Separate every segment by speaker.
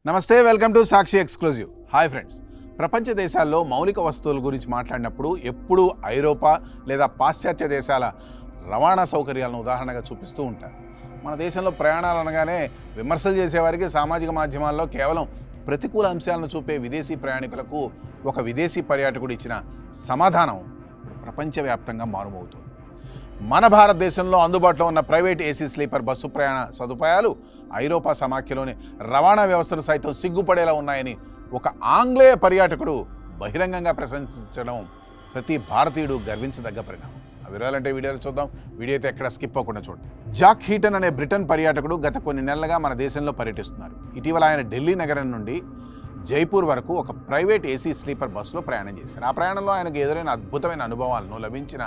Speaker 1: నమస్తే, welcome to Sakshi exclusive. Hi friends, ప్రపంచ దేశాల్లో మౌలిక వస్తువుల గురించి మాట్లాడినప్పుడు ఎప్పుడూ ఐరోపా లేదా పాశ్చాత్య దేశాల రవాణా సౌకర్యాలను ఉదాహరణగా చూపిస్తూ ఉంటారు. మన దేశంలో ప్రయాణాలు అనగానే విమర్శలు చేసేవారికి సామాజిక మాధ్యమాల్లో కేవలం ప్రతికూల అంశాలను చూపే విదేశీ ప్రయాణికులకు ఒక విదేశీ పర్యాటకుడు ఇచ్చిన సమాధానం ప్రపంచవ్యాప్తంగా మారుమవుతుంది. మన భారతదేశంలో అందుబాటులో ఉన్న ప్రైవేట్ ఏసీ స్లీపర్ బస్సు ప్రయాణ సదుపాయాలు ఐరోపా సమాఖ్యలోని రవాణా వ్యవస్థను సైతం సిగ్గుపడేలా ఉన్నాయని ఒక ఆంగ్లేయ పర్యాటకుడు బహిరంగంగా ప్రశంసించడం ప్రతి భారతీయుడు గర్వించదగ్గ పరిణామం. ఆ వివరాలంటే వీడియోలో చూద్దాం. వీడియో అయితే ఎక్కడ స్కిప్ అవ్వకుండా చూడండి. జాక్ హీటన్ అనే బ్రిటన్ పర్యాటకుడు గత కొన్ని నెలలుగా మన దేశంలో పర్యటిస్తున్నారు. ఇటీవల ఆయన ఢిల్లీ నగరం నుండి జైపూర్ వరకు ఒక ప్రైవేట్ ఏసీ స్లీపర్ బస్సులో ప్రయాణం చేశారు. ఆ ప్రయాణంలో ఆయనకు ఎదురైన అద్భుతమైన అనుభవాలను, లభించిన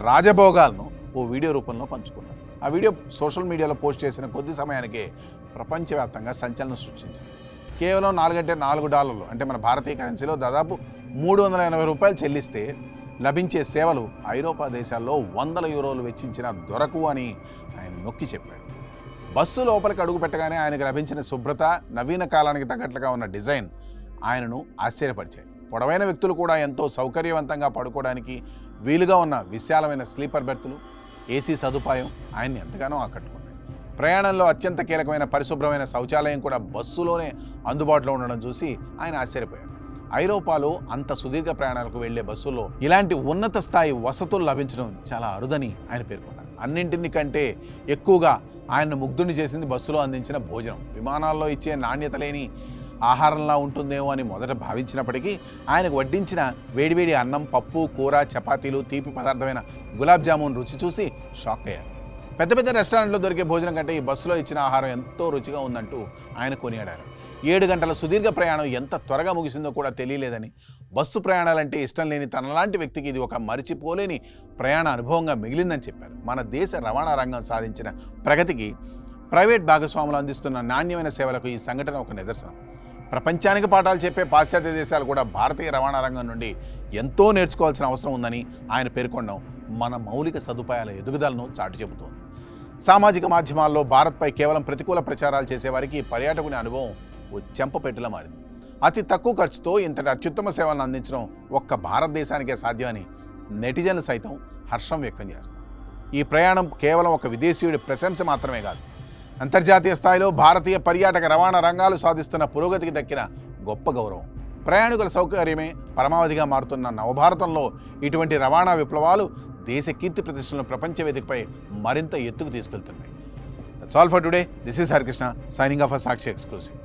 Speaker 1: రాజభోగాలను ఓ వీడియో రూపంలో పంచుకున్నారు. ఆ వీడియో సోషల్ మీడియాలో పోస్ట్ చేసిన కొద్ది సమయానికే ప్రపంచవ్యాప్తంగా సంచలనం సృష్టించింది. కేవలం $4 అంటే మన భారతీయ కరెన్సీలో దాదాపు $380 చెల్లిస్తే లభించే సేవలు ఐరోపా దేశాల్లో €100 వెచ్చించిన దొరకవు అని ఆయన నొక్కి చెప్పాడు. బస్సు లోపలికి అడుగు పెట్టగానే ఆయనకు లభించిన శుభ్రత, నవీన కాలానికి తగ్గట్లుగా ఉన్న డిజైన్ ఆయనను ఆశ్చర్యపరిచాయి. పొడవైన వ్యక్తులు కూడా ఎంతో సౌకర్యవంతంగా పడుకోవడానికి వీలుగా ఉన్న విశాలమైన స్లీపర్ బెర్తులు, ఏసీ సదుపాయం ఆయన్ని ఎంతగానో ఆకట్టుకున్నాయి. ప్రయాణంలో అత్యంత కీలకమైన పరిశుభ్రమైన శౌచాలయం కూడా బస్సులోనే అందుబాటులో ఉండడం చూసి ఆయన ఆశ్చర్యపోయారు. ఐరోపాలో అంత సుదీర్ఘ ప్రయాణాలకు వెళ్లే బస్సుల్లో ఇలాంటి ఉన్నత స్థాయి వసతులు లభించడం చాలా అరుదని ఆయన పేర్కొన్నారు. అన్నింటికంటే ఎక్కువగా ఆయన్ను ముగ్ధుని చేసింది బస్సులో అందించిన భోజనం. విమానాల్లో ఇచ్చే నాణ్యత లేని ఆహారంలా ఉంటుందేమో అని మొదట భావించినప్పటికీ ఆయనకు వడ్డించిన వేడివేడి అన్నం, పప్పు, కూర, చపాతీలు, తీపి పదార్థమైన గులాబ్ జామున్ రుచి చూసి షాక్ అయ్యారు. పెద్ద పెద్ద రెస్టారెంట్లో దొరికే భోజనం కంటే ఈ బస్సులో ఇచ్చిన ఆహారం ఎంతో రుచిగా ఉందంటూ ఆయన కొనియాడారు. 7 గంటల సుదీర్ఘ ప్రయాణం ఎంత త్వరగా ముగిసిందో కూడా తెలియలేదని, బస్సు ప్రయాణాలంటే ఇష్టం లేని తనలాంటి వ్యక్తికి ఇది ఒక మరిచిపోలేని ప్రయాణ అనుభవంగా మిగిలిందని చెప్పారు. మన దేశ రవాణా రంగం సాధించిన ప్రగతికి, ప్రైవేట్ భాగస్వాములు అందిస్తున్న నాణ్యమైన సేవలకు ఈ సంఘటన ఒక నిదర్శనం. ప్రపంచానికి పాఠాలు చెప్పే పాశ్చాత్య దేశాలు కూడా భారతీయ రవాణా రంగం నుండి ఎంతో నేర్చుకోవాల్సిన అవసరం ఉందని ఆయన పేర్కొనడం మన మౌలిక సదుపాయాల ఎదుగుదలను చాటు చెబుతోంది. సామాజిక మాధ్యమాల్లో భారత్పై కేవలం ప్రతికూల ప్రచారాలు చేసేవారికి పర్యాటకుని అనుభవం ఓ చెంపపెట్టులా మారింది. అతి తక్కువ ఖర్చుతో ఇంతటి అత్యుత్తమ సేవలను అందించడం ఒక్క భారతదేశానికే సాధ్యమని నెటిజన్లు సైతం హర్షం వ్యక్తం చేస్తారు. ఈ ప్రయాణం కేవలం ఒక విదేశీయుడి ప్రశంస మాత్రమే కాదు, అంతర్జాతీయ స్థాయిలో భారతీయ పర్యాటక రవాణా రంగాలు సాధిస్తున్న పురోగతికి దక్కిన గొప్ప గౌరవం. ప్రయాణికుల సౌకర్యమే పరమావధిగా మారుతున్న నవభారతంలో ఇటువంటి రవాణా విప్లవాలు దేశ కీర్తి ప్రతిష్టలను ప్రపంచ వేదికపై మరింత ఎత్తుకు తీసుకెళ్తున్నాయి. That's all for today. This is Harikrishna signing off Sakshi exclusive.